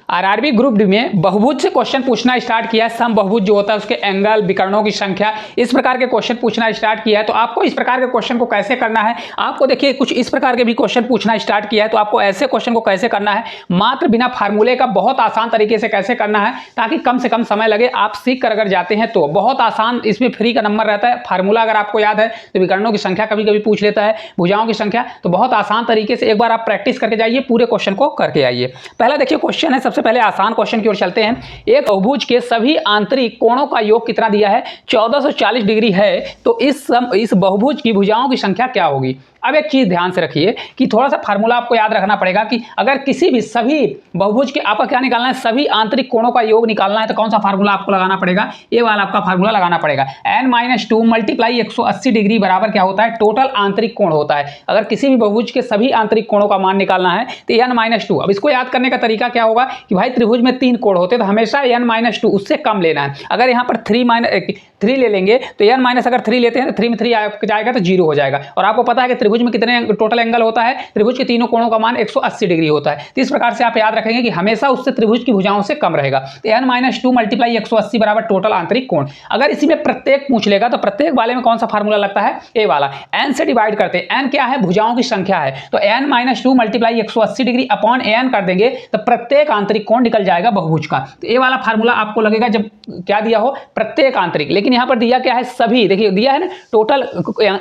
RRB group D में बहुभुज से क्वेश्चन पूछना स्टार्ट किया है। सम बहुभुज जो होता है उसके एंगल, विकर्णों की संख्या, इस प्रकार के क्वेश्चन पूछना स्टार्ट किया है। तो आपको इस प्रकार के क्वेश्चन को कैसे करना है, आपको देखिए कुछ इस प्रकार के भी क्वेश्चन पूछना स्टार्ट किया है। तो आपको ऐसे क्वेश्चन को कैसे करना है, मात्र बिना फार्मूले का बहुत आसान तरीके से कैसे करना है, ताकि कम से कम समय लगे। आप सीख कर अगर जाते हैं तो बहुत आसान, इसमें फ्री का नंबर रहता है। फार्मूला अगर आपको याद है तो विकर्णों की संख्या कभी कभी पूछ लेता है, भुजाओं की संख्या। तो बहुत आसान तरीके से एक बार आप प्रैक्टिस करके जाइए, पूरे क्वेश्चन को करके आइए। पहला देखिए क्वेश्चन है, सबसे पहले आसान क्वेश्चन की ओर चलते हैं। एक बहुभुज के सभी आंतरिक कोणों का योग कितना दिया है, 1440 डिग्री है। तो इस बहुभुज की भुजाओं की संख्या क्या होगी। अब एक चीज ध्यान से रखिए कि थोड़ा सा फार्मूला आपको याद रखना पड़ेगा कि अगर किसी भी सभी बहुभुज के आपका क्या निकालना है, सभी आंतरिक कोणों का योग निकालना है, तो कौन सा फार्मूला आपको लगाना पड़ेगा, ये वाला आपका फार्मूला लगाना पड़ेगा। n-2 मल्टीप्लाई 180 डिग्री बराबर क्या होता है, टोटल आंतरिक कोण होता है। अगर किसी भी बहुभुज के सभी आंतरिक कोणों का मान निकालना है तो n-2। अब इसको याद करने का तरीका क्या होगा कि भाई त्रिभुज में 3 कोण होते हैं, तो हमेशा n-2 उससे कम लेना है। अगर यहाँ पर 3 ले लेंगे तो अगर 3 लेते हैं तो 3 में 3 जाएगा तो 0 हो जाएगा। और आपको पता है कि त्रिभुज में कितने टोटल एंगल होता है, त्रिभुज के तीनों कोणों का मान 180 डिग्री होता है। तो इस प्रकार से आप याद रखेंगे कि हमेशा उससे त्रिभुज की भुजाओं से कम रहेगा। तो n-2 मल्टीप्लाई 180 बराबर टोटल आंतरिक कोण। अगर इसी में प्रत्येक पूछ लेगा तो प्रत्येक वाले में कौन सा फार्मूला लगता है, ए वाला। n से डिवाइड करते हैं, n क्या है, भुजाओं की संख्या है। तो n-2 multiply 180 degree upon an कर देंगे तो प्रत्येक आंतरिक कोण निकल जाएगा बहुभुज का। तो ए वाला फार्मूला आपको लगेगा जब क्या दिया हो, प्रत्येक आंतरिक। लेकिन यहां पर दिया क्या है, सभी। देखिए दिया है ना, टोटल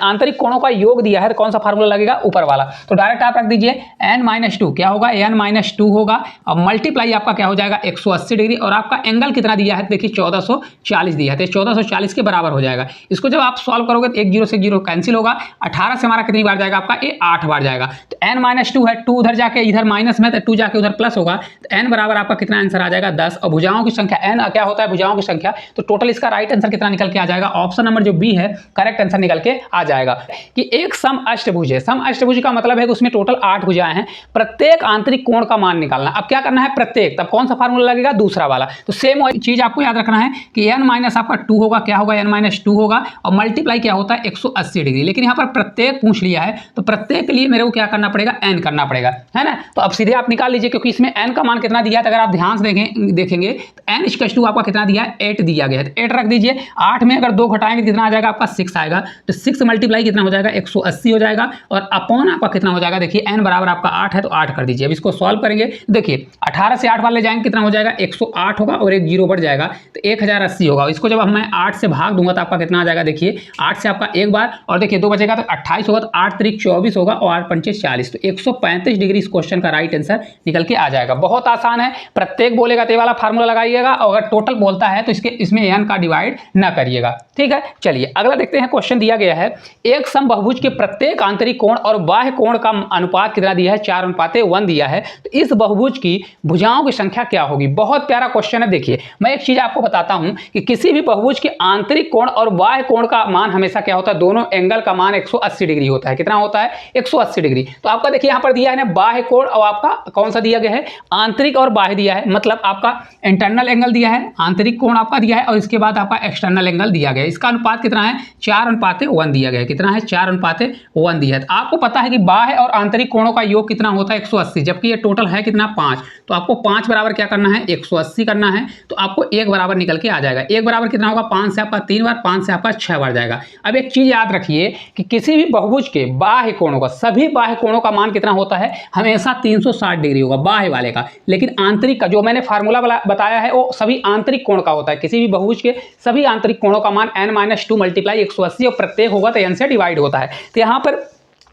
आंतरिक कोणों का योग दिया है, तो कौन सा फार्मूला लगेगा, ऊपर वाला। तो डायरेक्ट आप रख दीजिए n-2 क्या होगा, n-2 होगा और मल्टीप्लाई आपका क्या हो जाएगा 180 डिग्री। और आपका एंगल कितना दिया है, देखिए 1440 दिया है, तो 1440 के बराबर हो जाएगा। इसको जब आप सॉल्व करोगे तो 1 0 से 0 कैंसिल होगा। 18 से हमारा कितनी बार जाएगा, आपका ये 8 बार जाएगा। तो n-2 है, 2 उधर जाके इधर माइनस में, तो 2 जाके उधर प्लस होगा। तो n बराबर आपका कितना आंसर आ जाएगा 10। और भुजाओं की संख्या n क्या होता है, भुजाओं की संख्या। तो टोटल इसका राइट आंसर कितना निकल के आ जाएगा, ऑप्शन नंबर जो बी है करेक्ट आंसर निकल के आ जाएगा। कि एक सम अष्टभुज है। सम अष्टभुज का मतलब है कि उसमें टोटल 8 भुजाएं हैं, प्रत्येक आंतरिक कोण का मान निकालना। अब क्या करना है, प्रत्येक, तब कौन सा फार्मूला लगेगा, दूसरा वाला। तो सेम चीज आपको याद रखना है कि n माइनस आपका 2 होगा, क्या होगा, n-2 होगा और मल्टीप्लाई क्या होता है 180 डिग्री। लेकिन यहाँ पर प्रत्येक पूछ लिया है, तो प्रत्येक के लिए मेरे को क्या करना पड़ेगा, n करना पड़ेगा, है ना। तो अब सीधे आप निकाल लीजिए, क्योंकि इसमें n का मान कितना दिया है, अगर आप ध्यान से देखेंगे तो n आपका कितना दिया है, 8 दिया गया है। तो 8 रख दीजिए। 8 में अगर 2 घटाएंगे कितना आ जाएगा, आपका 6 आएगा। तो 6 मल्टीप्लाई कितना हो जाएगा, 180 हो जाएगा। और अपॉन आपका कितना हो जाएगा, देखिए n बराबर आपका 8 है, तो 8 कर दीजिए। अब इसको सॉल्व करेंगे, देखिए 18 से 8 वाले जाएंगे कितना हो जाएगा, 108 होगा और एक 0 बढ़ जाएगा, तो 1080 होगा। इसको जब मैं 8 से भाग दूंगा तो आपका कितना आ जाएगा, देखिए 8 से आपका एक बार और देखिए 2 बचेगा तो 28 होगा। तो 8 त्रिक 24 होगा और 8 पंचे 40। तो 135 डिग्री इस क्वेश्चन का राइट आंसर निकल के आ जाएगा। बहुत आसान है, प्रत्येक बोलेगा तो वाला फार्मूला लगाइएगा, और अगर टोटल बोलता है तो इसमें n का डिवाइड ना करिएगा, ठीक है। चलिए अगला देखते हैं। क्वेश्चन दिया गया है, एक सम बहुभुज के प्रत्येक आंतरिक कोण और बाह्य कोण का अनुपात कितना दिया है, 4:1 दिया है। तो इस बहुभुज की भुजाओं की संख्या क्या होगी। बहुत प्यारा क्वेश्चन है। देखिए मैं एक चीज आपको बताता हूं कि किसी भी बहुभुज के आंतरिक कोण और बाह्य कोण का मान हमेशा क्या होता है, दोनों एंगल का मान 180 डिग्री होता है। कितना होता है, 180 डिग्री। तो आपका देखिए यहां पर दिया है ना बाह्य कोण, और आपका कौन सा दिया गया है, आंतरिक और बाह्य दिया है। मतलब आपका इंटरनल एंगल दिया है, आंतरिक कोण आपका दिया है, और इसके बाद आपका एक्सटर्नल एंगल दिया गया है। इसका अनुपात कितना है, 4:1 दिया गया है। कितना है, 4:1 दिया है। तो आपको पता है कि बाह्य और आंतरिक कोणों का योग कितना होता है, 180, जबकि ये टोटल है कितना, 5। तो आपको 5 बराबर क्या करना है, 180 करना है। तो आपको 1 बराबर निकल के आ जाएगा। 1 बराबर कितना होगा, 5 से आपका 3 बार, 5 से आपका 6 बार जाएगा। अब एक चीज याद रखिए कि किसी भी बहुभुज के बाह्य कोणों का, सभी बाह्य कोणों का मान कितना होता है, हमेशा 360 डिग्री होगा बाह्य वाले का। लेकिन आंतरिक का जो मैंने फार्मूला बताया है वो सभी आंतरिक कोण का होता है। किसी भी बहुभुज के सभी आंतरिक कोणों का मान n-2 मल्टीप्लाई 180 और प्रत्येक होगा तो n से डिवाइड होता है। तो यहाँ पर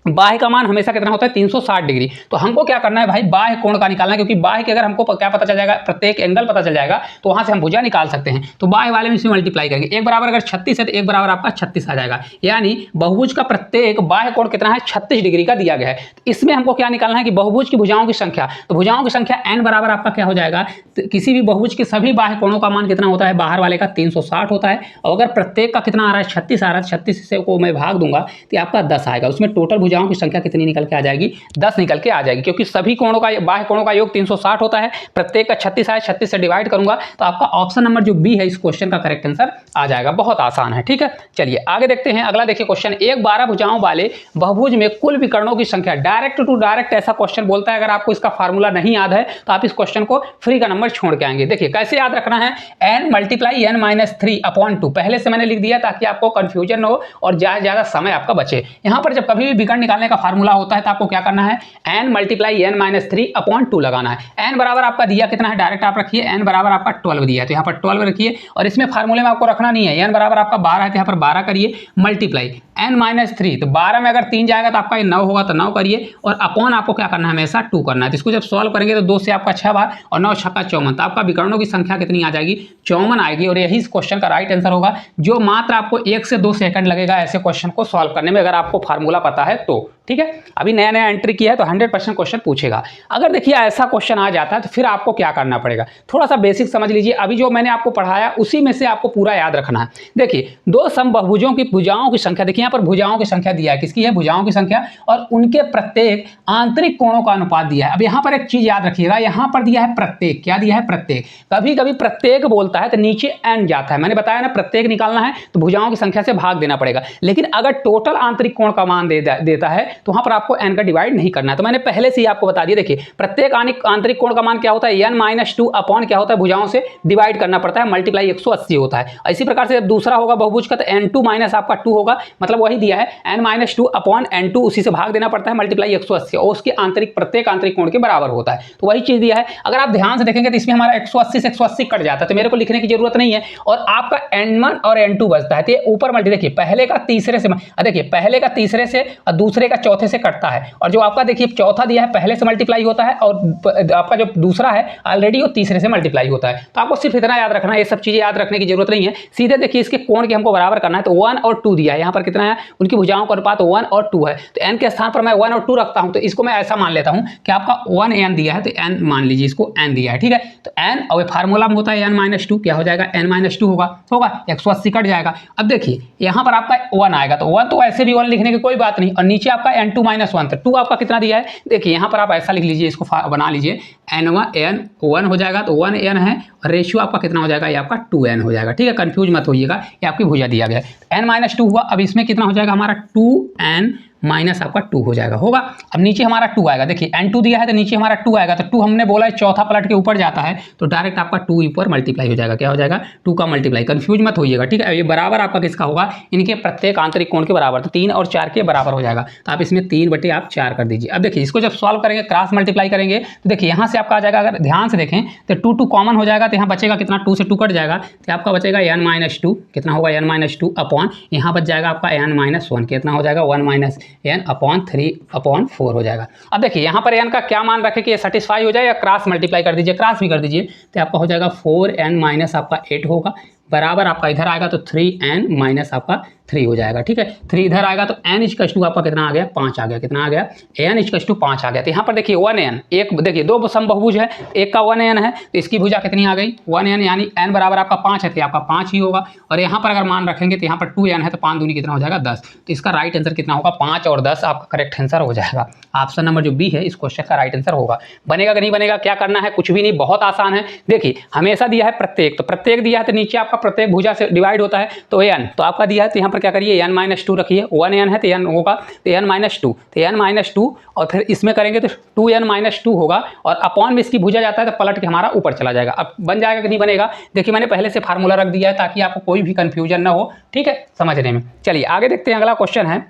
बाह्य का मान हमेशा कितना होता है, 360 डिग्री। तो हमको क्या करना है भाई, बाह्य कोण का निकालना है, क्योंकि बाह्य के अगर हमको क्या पता चल जाएगा, प्रत्येक एंगल पता चल जाएगा, तो वहां से हम भुजा निकाल सकते हैं। तो बाह्य वाले में इसमें मल्टीप्लाई करेंगे। 1 बराबर अगर 36 है तो 1 बराबर आपका 36 आ जाएगा। यानी बहुभुज का प्रत्येक बाह्य कोण कितना है, 36 डिग्री का दिया गया है। तो इसमें हमको क्या निकालना है कि बहुभुज की भुजाओं की संख्या। तो भुजाओं की संख्या n बराबर आपका क्या हो जाएगा, तो किसी भी बहुभुज के सभी बाह्य कोणों का मान कितना होता है, बाहर वाले का 360 होता है। और अगर प्रत्येक का कितना आ रहा है, 36 आ रहा है, 36 से को मैं भाग दूंगा तो आपका 10 आएगा। उसमें टोटल भुजाओं की संख्या कितनी निकल के आ जाएगी, 10 निकल के आ जाएगी, क्योंकि सभी कोणों का बाह्य कोणों का योग 360 होता है, प्रत्येक का 36 है, 36 से डिवाइड करूंगा तो आपका ऑप्शन नंबर जो बी है इस क्वेश्चन का करेक्ट आंसर आ जाएगा। बहुत आसान है, ठीक है। चलिए आगे देखते हैं, अगला देखिए क्वेश्चन, एक 12 भुजाओं वाले बहुभुज में कुल विकर्णों की संख्या, डायरेक्ट टू डायरेक्ट ऐसा क्वेश्चन बोलता है। अगर आपको इसका फार्मूला नहीं याद है तो आप इस क्वेश्चन को फ्री का नंबर छोड़ के आएंगे। देखिए कैसे याद रखना है, n मल्टीप्लाई n माइनस 3/2, पहले से मैंने लिख दिया ताकि आपको कंफ्यूजन न हो और ज्यादा समय आपका बचे। यहां पर जब कभी भी विकर्ण निकालने का फार्मूला होता है तो आपको क्या करना है, n मल्टीप्लाई n माइनस 3/2 लगाना है। n बराबर आपका दिया कितना है, डायरेक्ट आप रखिए, n बराबर आपका 12 दिया है तो यहाँ पर 12 रखिए, और इसमें फार्मूले में आपको रखना नहीं है, n बराबर आपका 12 है तो यहाँ पर 12 करिए, मल्टीप्लाई n माइनस 3, तो 12 में अगर 3 जाएगा तो आपका ये 9 होगा तो 9 करिए, और अपॉन आपको क्या करना है, हमेशा 2 करना है। तो इसको जब सॉल्व करेंगे तो 2 से आपका 6 बार और 9 छक्का 54, तो आपका विकर्णों की संख्या कितनी आ जाएगी, 54 आएगी। और यही इस क्वेश्चन का राइट आंसर होगा, जो मात्र आपको 1 से 2 सेकंड लगेगा ऐसे क्वेश्चन को सॉल्व करने में, अगर आपको फार्मूला पता है तो, ठीक है। अभी नया नया एंट्री किया है तो 100% क्वेश्चन पूछेगा। अगर देखिए ऐसा क्वेश्चन आ जाता है तो फिर आपको क्या करना पड़ेगा, थोड़ा सा बेसिक समझ लीजिए। अभी जो मैंने आपको पढ़ाया उसी में से आपको पूरा याद रखना है। देखिए दो समबाहुभुजों की भुजाओं की संख्या, देखिए यहाँ पर भुजाओं की संख्या दिया है, किसकी है, भुजाओं की संख्या, और उनके प्रत्येक आंतरिक कोणों का अनुपात दिया है। अब यहाँ पर एक चीज याद रखिएगा, यहाँ पर दिया है प्रत्येक, क्या दिया है, प्रत्येक। कभी कभी प्रत्येक बोलता है तो नीचे n जाता है, मैंने बताया ना, प्रत्येक निकालना है तो भुजाओं की संख्या से भाग देना पड़ेगा। लेकिन अगर टोटल आंतरिक कोण का मान देता है तो वहां पर आपको n का डिवाइड नहीं करना है। तो मैंने पहले से ही आपको बता दिया, देखिए प्रत्येक आंतरिक कोण का मान क्या होता है, n माइनस 2 अपॉन क्या होता है, भुजाओं से डिवाइड करना पड़ता है, मल्टीप्लाई 180 होता है। इसी प्रकार से जब दूसरा होगा बहुभुज का तो n2 माइनस आपका 2 होगा, मतलब वही दिया है n माइनस 2 अपॉन n2, उसी से भाग देना पड़ता है, मल्टीप्लाई 180, और उसके प्रत्येक आंतरिक कोण के बराबर होता है। तो वही चीज दिया है। अगर आप ध्यान से देखेंगे तो इसमें हमारा 180 से 180 कट जाता है, तो मेरे को लिखने की जरूरत नहीं है, और आपका n1 और n2 बचता है। तो ये ऊपर मल्टी, देखिए पहले का तीसरे से, देखिए पहले का तीसरे से और दूसरे का चौथे से कटता है, और जो आपका देखिए चौथा दिया है पहले से मल्टीप्लाई होता है, और आपका जो दूसरा है ऑलरेडी वो तीसरे से मल्टीप्लाई होता है। तो आपको सिर्फ इतना याद रखना है, ये सब चीजें याद रखने की जरूरत नहीं है। सीधे देखिए इसके कोण के हमको बराबर करना है, तो 1 और 2 दिया है, यहाँ पर कितना है, उनकी भुजाओं का अनुपात 1 और 2 है। तो n के स्थान पर मैं 1 और 2 रखता हूँ, तो इसको मैं ऐसा मान लेता हूँ कि आपका 1n दिया है तो n मान लीजिए, इसको n दिया है, ठीक है। तो n और फार्मूला में होता है n माइनस 2, क्या हो जाएगा, n माइनस 2 होगा 180 कट जाएगा। अब देखिए यहाँ पर आपका 1 आएगा, तो 1 तो ऐसे भी 1 लिखने की कोई बात नहीं, और नीचे आपका n2 माइनस 1, तो 2 आपका कितना दिया है, देखिए यहाँ पर आप ऐसा लिख लीजिए, इसको बना लीजिए, n1 हो जाएगा तो 1n है, और रेशियो आपका कितना हो जाएगा, ये आपका 2n हो जाएगा, ठीक है। कंफ्यूज मत होइएगा, ये आपकी भुजा दिया गया है, n माइनस 2 हुआ। अब इसमें कितना हो जाएगा हमारा, 2n माइनस आपका 2 हो जाएगा, होगा। अब नीचे हमारा 2 आएगा, देखिए n2 दिया है तो नीचे हमारा 2 आएगा, तो 2 हमने बोला है चौथा पलट के ऊपर जाता है, तो डायरेक्ट आपका 2 ऊपर मल्टीप्लाई हो जाएगा, क्या हो जाएगा, 2 का मल्टीप्लाई। कंफ्यूज मत होइएगा, ठीक है। ये बराबर आपका किसका होगा, इनके प्रत्येक आंतरिक कोण के बराबर, तो 3 और 4 के बराबर हो जाएगा। तो आप इसमें 3/4 कर दीजिए। अब देखिए इसको जब सॉल्व करेंगे, क्रॉस मल्टीप्लाई करेंगे, तो देखिए यहाँ से आपका आ जाएगा, अगर ध्यान से देखें तो 2 कॉमन हो जाएगा, तो यहाँ बचेगा कितना, 2 से 2 कट जाएगा, तो आपका बचेगा n माइनस 2, कितना होगा, n माइनस 2 अपॉन, यहाँ बच जाएगा आपका n माइनस 1, कितना हो जाएगा, 1 माइनस n अपॉन 3/4 हो जाएगा। अब देखिए यहाँ पर n का क्या मान रखे कि ये सेटिस्फाई हो जाए, या क्रॉस मल्टीप्लाई कर दीजिए, क्रॉस भी कर दीजिए, तो आपका हो जाएगा 4n माइनस आपका 8 होगा, बराबर आपका इधर आएगा तो 3n माइनस आपका 3 हो जाएगा, ठीक है। 3 इधर आएगा तो n इक्वल्स टू आपका कितना आ गया, 5 आ गया, कितना आ गया, n इक्वल्स टू 5 आ गया। तो यहाँ पर देखिए 1n, एक देखिए दो समबाहुभुज है, एक का 1n है, तो इसकी भुजा कितनी आ गई, 1n, यानी n बराबर आपका 5 है तो आपका 5 ही होगा। और यहाँ पर अगर मान रखेंगे तो यहाँ पर 2n है, तो 5 दूनी कितना हो जाएगा, 10। तो इसका राइट आंसर कितना होगा, 5 और 10 आपका करेक्ट आंसर हो जाएगा। ऑप्शन नंबर जो बी है इस क्वेश्चन का राइट आंसर होगा। बनेगा कि नहीं बनेगा, क्या करना है, कुछ भी नहीं, बहुत आसान है। देखिए हमेशा दिया है प्रत्येक, तो प्रत्येक दिया है तो नीचे आपका प्रत्येक भुजा से डिवाइड होता है, तो n तो आपका दिया है, तो यहाँ पर क्या करिए, n माइनस 2 रखिए, 1n है तो n होगा, तो n माइनस 2, तो n माइनस 2, और फिर इसमें करेंगे तो 2n माइनस 2 होगा, और अपॉन में इसकी भुजा जाता है तो पलट के हमारा ऊपर चला जाएगा। अब बन जाएगा कि नहीं बनेगा, देखिए मैंने पहले से फार्मूला रख दिया है ताकि आपको कोई भी कंफ्यूजन ना हो, ठीक है, समझने में। चलिए आगे देखते हैं, अगला क्वेश्चन है,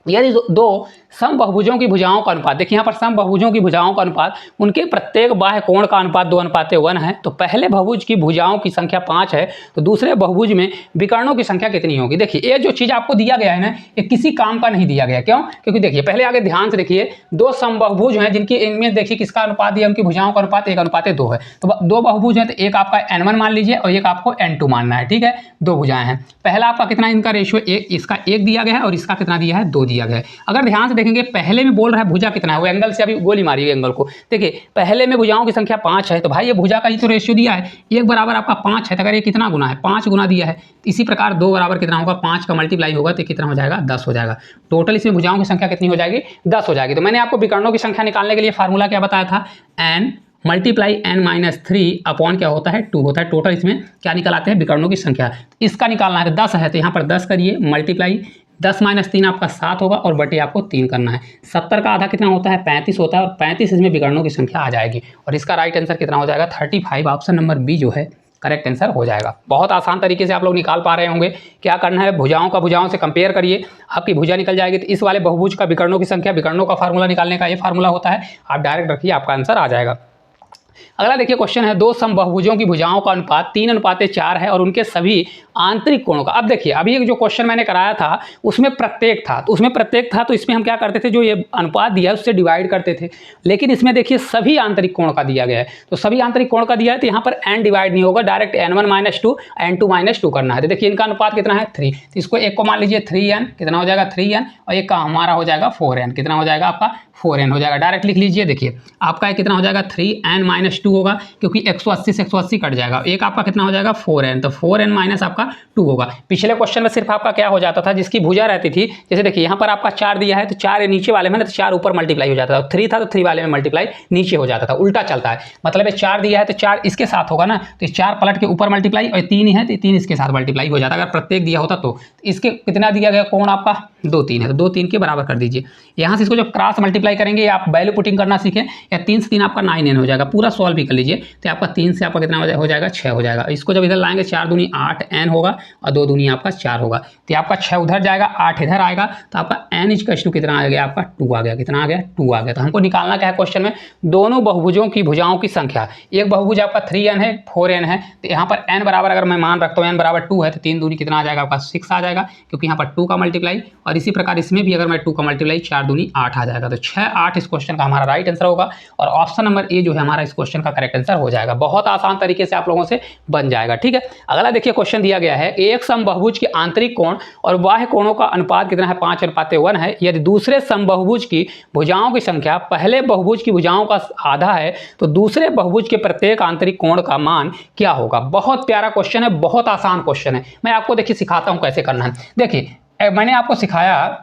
यदि दो समबाहुभुजों की भुजाओं का अनुपात, देखिए यहाँ पर समबाहुभुजों की भुजाओं का अनुपात, उनके प्रत्येक बाह्य कोण का अनुपात 2:1 है, तो पहले बहुभुज की भुजाओं की संख्या 5 है, तो दूसरे बहुभुज में विकर्णों की संख्या कितनी होगी। देखिए ये जो चीज़ आपको दिया गया है ना, ये किसी काम का नहीं दिया गया, क्यों, क्योंकि देखिए पहले आगे ध्यान से देखिए, दो समबाहुभुज हैं जिनकी, इनमें देखिए किसका अनुपात दिया, उनकी भुजाओं का अनुपात 1:2 है। तो दो बहुभुज है, तो एक आपका n1 मान लीजिए और एक आपको n2 मानना है, ठीक है, दो भुजाएं हैं। पहला आपका कितना, इनका रेशियो 1, इसका 1 दिया गया है और इसका कितना दिया है, 2 दिया गया है। अगर ध्यान से देखेंगे पहले में बोल रहा है भुजा कितना है, वो एंगल से अभी गोली मारी एंगल को। देखिए पहले में भुजाओं की संख्या 5 है, तो भाई ये भुजा का ही तो रेशियो दिया है, 1 बराबर आपका 5 है, तो अगर ये कितना गुना है 5 गुना दिया है। इसी प्रकार 2 बराबर कितना होगा 5 का मल्टीप्लाई होगा तो कितना हो जाएगा 10 हो जाएगा। टोटल इसमें भुजाओं की संख्या कितनी हो जाएगी 10 हो जाएगी। तो मैंने आपको विकर्णों की संख्या निकालने के लिए फार्मूला क्या बताया था, n मल्टीप्लाई n-3 अपॉन क्या होता है 2 होता है। टोटल इसमें क्या निकालते हैं विकर्णों की संख्या, इसका निकालना है। तो 10 है तो यहाँ पर 10 करिए मल्टीप्लाई 10 - 3 आपका 7 होगा और बटे आपको 3 करना है। 70 का आधा कितना होता है 35 होता है और 35 इसमें विकर्णों की संख्या आ जाएगी और इसका राइट आंसर कितना हो जाएगा 35। ऑप्शन नंबर बी जो है करेक्ट आंसर हो जाएगा। बहुत आसान तरीके से आप लोग निकाल पा रहे होंगे। क्या करना है, भुजाओं का भुजाओं से कंपेयर करिए, आपकी भुजा निकल जाएगी। तो इस वाले बहुभुज का विकर्णों की संख्या, विकर्णों का फार्मूला निकालने का ये फार्मूला होता है, आप डायरेक्ट रखिए आपका आंसर आ जाएगा। अगला देखिए क्वेश्चन है, दो समबाहुभुजों की भुजाओं का अनुपात 3:4 है और उनके सभी आंतरिक कोणों का। अब देखिए अभी जो क्वेश्चन मैंने कराया था उसमें प्रत्येक था, तो इसमें हम क्या करते थे, जो ये अनुपात दिया है उससे डिवाइड करते थे। लेकिन इसमें देखिए सभी आंतरिक कोण का दिया गया है, तो सभी आंतरिक कोण का दिया है तो यहाँ पर n डिवाइड नहीं होगा, डायरेक्ट n1 - 2 n2 - 2 करना है। तो देखिए इनका अनुपात कितना है 3, तो इसको एक को मान लीजिए 3n, कितना हो जाएगा 3n, और एक का हमारा हो जाएगा 4n, कितना हो जाएगा आपका 4n हो जाएगा। डायरेक्ट लिख लीजिए, देखिए आपका कितना हो जाएगा 3n - 2 होगा क्योंकि 180 से 180 कट जाएगा। एक आपका कितना हो जाएगा 4n, तो 4n माइनस आपका 2 होगा। पिछले क्वेश्चन में सिर्फ आपका क्या हो जाता था, जिसकी भुजा रहती थी, जैसे देखिए यहाँ पर आपका 4 दिया है तो 4 नीचे वाले में ना, तो 4 ऊपर मल्टीप्लाई हो जाता था, 3 था तो 3 वाले में मल्टीप्लाई नीचे हो जाता था, उल्टा चलता है। मतलब 4 दिया है तो 4 इसके साथ होगा ना, तो 4 पलट के ऊपर मल्टीप्लाई, और 3 है तो 3 इसके साथ मल्टीप्लाई हो जाता। अगर प्रत्येक दिया होता तो इसके कितना दिया गया कोण आपका 2 3 है, तो 2 3 के बराबर कर दीजिए। यहाँ से इसको जब क्रॉस मल्टीप्लाई करेंगे, आप वैल्यू पुटिंग करना सीखें, या 3 से 3 आपका 9n हो जाएगा। पूरा सॉल्व भी कर लीजिए तो आपका 3 से आपका कितना हो जाएगा 6 हो जाएगा। इसको जब इधर लाएंगे 4 दूनी 8n होगा और 2 दूनी आपका 4 होगा, तो आपका 6 उधर जाएगा 8 इधर आएगा, तो आपका n = कितना आ गया आपका 2 आ गया, कितना आ गया 2 आ गया। तो हमको निकालना क्या है क्वेश्चन में, दोनों बहुभुजों की भुजाओं की संख्या। एक बहुभुज आपका 3n है 4n है, तो यहाँ पर n बराबर अगर मैं मान रखता हूँ n बराबर 2 है, तो 3 दूनी कितना आ जाएगा आपका 6 आ जाएगा, क्योंकि यहाँ पर 2 का मल्टीप्लाई, और इसी प्रकार इसमें भी अगर मैं 2 का मल्टीप्लाई 4 दूनी 8 आ जाएगा। तो 6 8 इस क्वेश्चन का हमारा राइट आंसर होगा और ऑप्शन नंबर ए जो है हमारा इस क्वेश्चन का करेक्ट आंसर हो जाएगा। बहुत आसान तरीके से आप लोगों से बन जाएगा, ठीक है। अगला देखिए क्वेश्चन दिया गया है, एक समबाहुभुज के आंतरिक कोण और बाह्य कोणों का अनुपात कितना है 5:1 है। यदि दूसरे समबाहुभुज की भुजाओं की संख्या पहले बहुभुज की भुजाओं का आधा है तो दूसरे बहुभुज के प्रत्येक आंतरिक कोण का मान क्या होगा। बहुत प्यारा क्वेश्चन है, बहुत आसान क्वेश्चन है। मैं आपको देखिए सिखाता हूं कैसे करना है। देखिए मैंने आपको सिखाया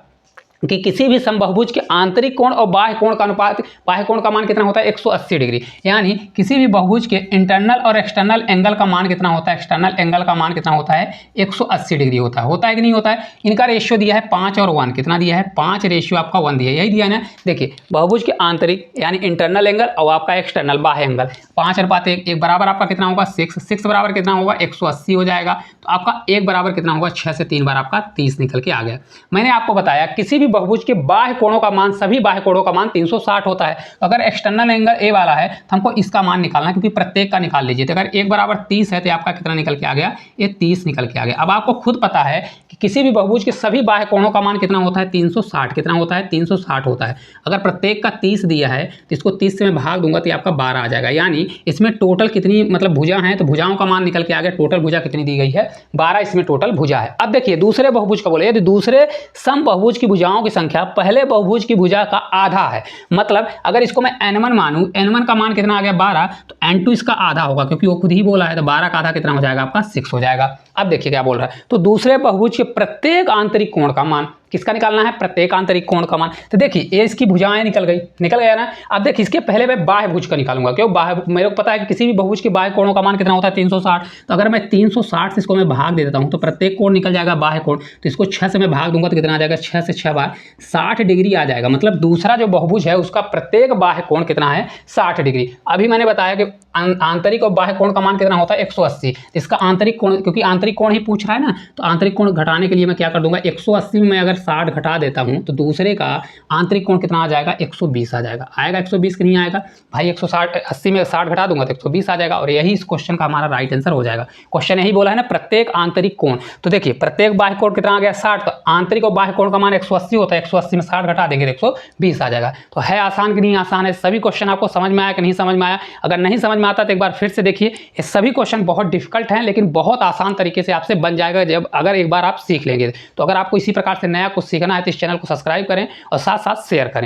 कि किसी भी समबाहुभुज के आंतरिक कोण और बाह्य कोण का अनुपात, बाह्य कोण का मान कितना होता है 180 डिग्री, यानी किसी भी बहुभुज के इंटरनल और एक्सटर्नल एंगल का मान कितना होता है, एक्सटर्नल एंगल का मान कितना होता है 180 डिग्री होता है कि नहीं होता है। इनका रेशियो दिया है 5 और 1, कितना दिया है 5 रेशियो आपका 1 दिया है, यही दिया है ना। देखिए बहुभुज के आंतरिक यानी इंटरनल एंगल और आपका एक्सटर्नल बाह्य एंगल 5:1, एक बराबर आपका कितना होगा 6 बराबर कितना होगा 180 हो जाएगा। तो आपका 1 बराबर कितना होगा 6 से 3 बार आपका 30 निकल के आ गया। मैंने आपको बताया किसी भी बहुभुज के बाह्य कोणों का मान, सभी बाह्य कोणों का मान 360 होता है। तो अगर एक्सटर्नल एंगल ए वाला है तो हमको इसका मान निकालना है, क्योंकि प्रत्येक का निकाल लीजिए। तो अगर 1 बराबर 30 है तो आपका कितना निकल के आ गया, ये 30 निकल के आ गया। अब आपको खुद पता है कि किसी भी बहुभुज के सभी बाह्य कोणों का मान कितना होता है 360, कितना होता है 360 होता है। अगर प्रत्येक का 30 दिया है तो इसको 30 से मैं भाग दूंगा तो आपका 12 आ जाएगा, यानी इसमें टोटल कितनी मतलब भुजा है, तो भुजाओं का मान निकल के आ गया। टोटल भुजा कितनी दी गई है 12, इसमें टोटल भुजा है। अब देखिए दूसरे बहुभुज का बोले, यदि दूसरे समबाहुभुज की भुजाओं की संख्या पहले बहुभुज की भुजा का आधा है, मतलब अगर इसको मैं n1 मानूं, n1 का मान कितना आ गया 12, तो n2 इसका आधा होगा, क्योंकि वो खुद ही बोला है, तो 12 का आधा कितना हो जाएगा आपका 6 हो जाएगा। अब देखिए क्या बोल रहा है, तो दूसरे बहुभुज के प्रत्येक आंतरिक कोण का मान किसका निकालना है, प्रत्येक आंतरिक कोण का मान। तो देखिए ए इसकी भुजाएं निकल गया ना। अब देखिए इसके पहले मैं बाह्य भुज का निकालूंगा, क्यों बाह्य, मेरे को पता है कि किसी भी बहुभुज के बाह्य कोणों का मान कितना होता है 360। तो अगर मैं 360 से इसको मैं भाग दे देता हूं तो प्रत्येक कोण निकल जाएगा बाह्य कोण, तो इसको 6 से मैं भाग दूंगा तो कितना आ जाएगा 6 से 6 बार 60 डिग्री आ जाएगा। मतलब दूसरा जो बहुभुज है उसका प्रत्येक बाह्य कोण कितना है 60 डिग्री। अभी मैंने बताया कि आंतरिक और बाह्य कोण का मान कितना होता है 180। इसका आंतरिक कोण, क्योंकि आंतरिक कोण ही पूछ रहा है ना, तो आंतरिक कोण घटाने के लिए मैं क्या कर दूंगा 180 में मैं अगर 60 घटा देता हूं तो दूसरे का आंतरिक कोण कितना आ जाएगा 120 आ जाएगा। आएगा 120 कि नहीं आएगा भाई, 180 में 60 घटा दूंगा तो 120 आ जाएगा, और यही इस क्वेश्चन का हमारा राइट आंसर हो जाएगा। क्वेश्चन यही बोला है ना प्रत्येक आंतरिक कोण। तो देखिए प्रत्येक बाह्य कोण कितना आ गया 60, तो आंतरिक और बाह्य कोण का मान 180 होता है, 180 में 60 घटा देंगे तो 120 आ जाएगा। तो है आसान कि नहीं आसान है, सभी क्वेश्चन आपको समझ में आया कि नहीं समझ में आया। अगर नहीं समझ में आता है तो एक बार फिर से देखिए, ये सभी क्वेश्चन बहुत डिफिकल्ट हैं लेकिन बहुत आसान तरीके से आपसे बन जाएगा जब अगर एक बार आप सीख लेंगे। तो अगर आपको इसी प्रकार से नया कुछ सीखना है तो इस चैनल को सब्सक्राइब करें और साथ साथ शेयर करें।